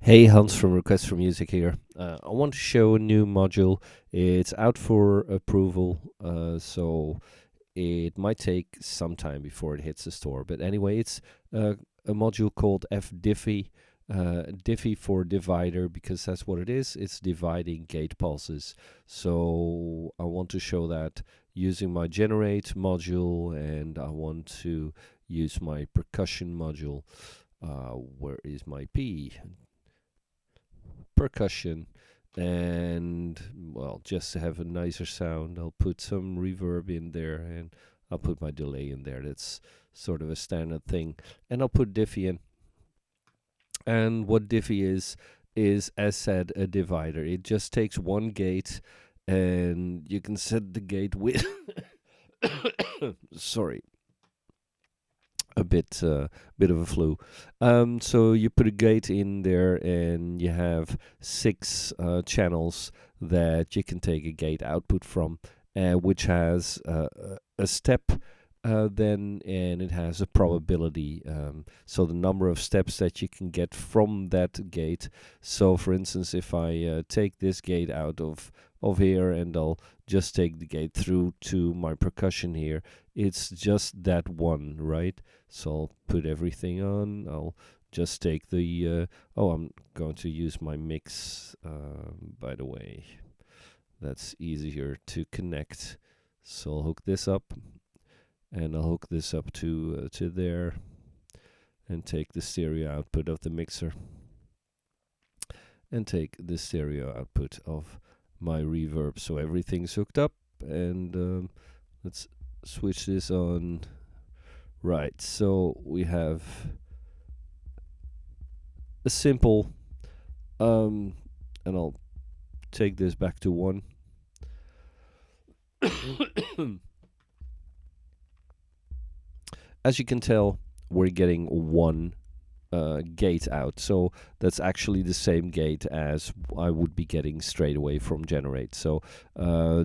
Hey, Hans from Request for Music here. I want to show a new module. It's out for approval, so it might take some time before it hits the store. But anyway, it's a module called fdiffy, diffy for divider, because that's what it is. It's dividing gate pulses. So I want to show that using my generate module, and I want to use my percussion module. Where is my P? Percussion, and well, just to have a nicer sound, I'll put some reverb in there, and I'll put my delay in there. That's sort of a standard thing. And I'll put diffy in. And what diffy is, as said, a divider. It just takes one gate, and you can set the gate with sorry, a bit of a flu. So you put a gate in there, and you have six channels that you can take a gate output from, which has a step. Then and it has a probability, so the number of steps that you can get from that gate. So for instance, if I take this gate out of here, and I'll just take the gate through to my percussion here, it's just that one, right? So I'll put everything on. I'll just take the I'm going to use my mix, by the way. That's easier to connect. So I'll hook this up, and I'll hook this up to there, and take the stereo output of the mixer, and take the stereo output of my reverb. So everything's hooked up, and let's switch this on. Right, so we have a simple, and I'll take this back to 1. As you can tell, we're getting one gate out. So that's actually the same gate as I would be getting straight away from generate. So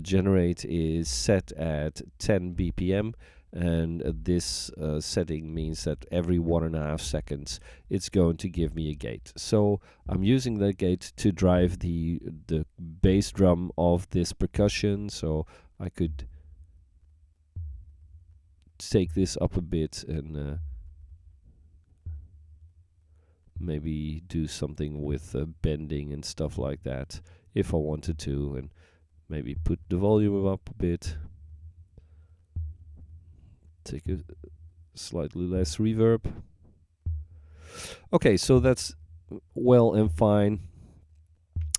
generate is set at 10 BPM, and this setting means that every 1.5 seconds it's going to give me a gate. So I'm using that gate to drive the bass drum of this percussion. So I could take this up a bit, and maybe do something with bending and stuff like that if I wanted to, and maybe put the volume up a bit, take a slightly less reverb. Okay, so that's well and fine,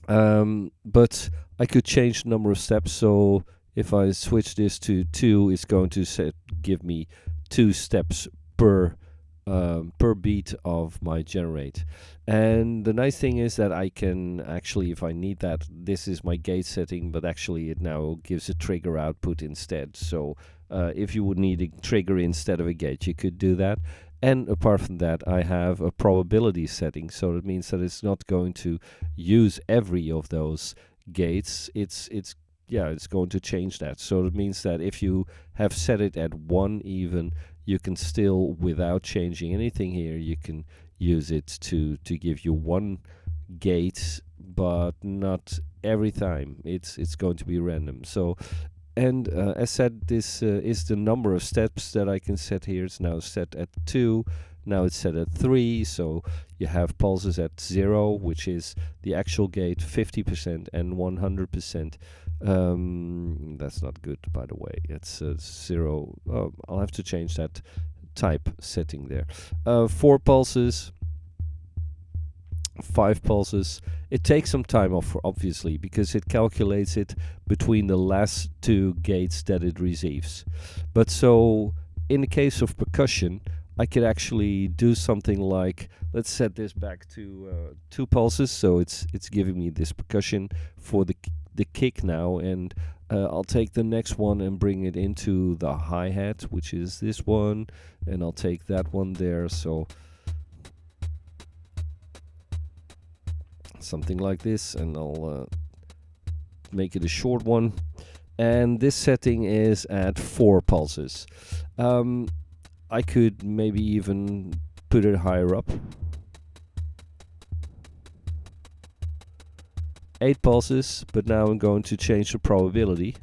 but I could change the number of steps. So if I switch this to 2, it's going to give me 2 steps per beat of my generate. And the nice thing is that I can actually, if I need that, this is my gate setting, but actually it now gives a trigger output instead. So if you would need a trigger instead of a gate, you could do that. And apart from that, I have a probability setting, so that means that it's not going to use every of those gates. It's going to change that. So it means that if you have set it at 1 even, you can still, without changing anything here, you can use it to give you 1 gate, but not every time. It's going to be random. So, and as said, this is the number of steps that I can set here. It's now set at 2. Now it's set at 3, so you have pulses at 0, which is the actual gate, 50% and 100%. That's not good, by the way. It's 0. I'll have to change that type setting there. 4 pulses, 5 pulses. It takes some time off, obviously, because it calculates it between the last 2 gates that it receives. But so in the case of percussion, I could actually do something like, let's set this back to 2 pulses. So it's giving me this percussion for the kick now, and I'll take the next one and bring it into the hi-hat, which is this one, and I'll take that one there. So something like this, and I'll make it a short one, and this setting is at 4 pulses. I could maybe even put it higher up. 8 pulses, but now I'm going to change the probability.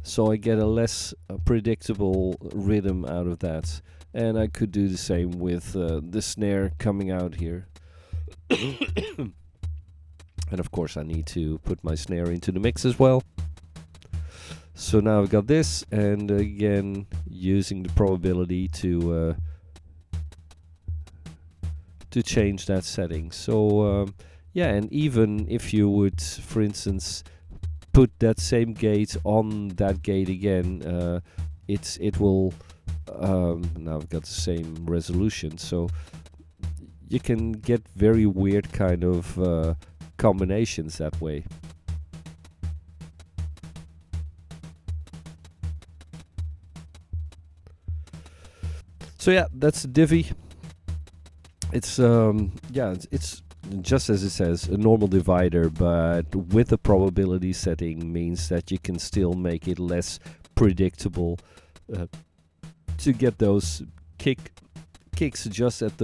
So I get a less predictable rhythm out of that. And I could do the same with the snare coming out here. And of course I need to put my snare into the mix as well. So now I've got this, and again using the probability to change that setting. So yeah, and even if you would, for instance, put that same gate on that gate again, it will now I've got the same resolution, so you can get very weird kind of combinations that way. So yeah, that's the Divi. It's yeah, it's just as it says, a normal divider, but with a probability setting means that you can still make it less predictable to get those kicks just at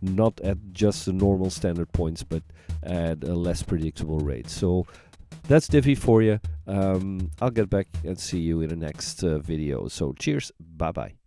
not at just the normal standard points, but at a less predictable rate. So that's Divi for you. I'll get back and see you in the next video. So cheers, bye bye.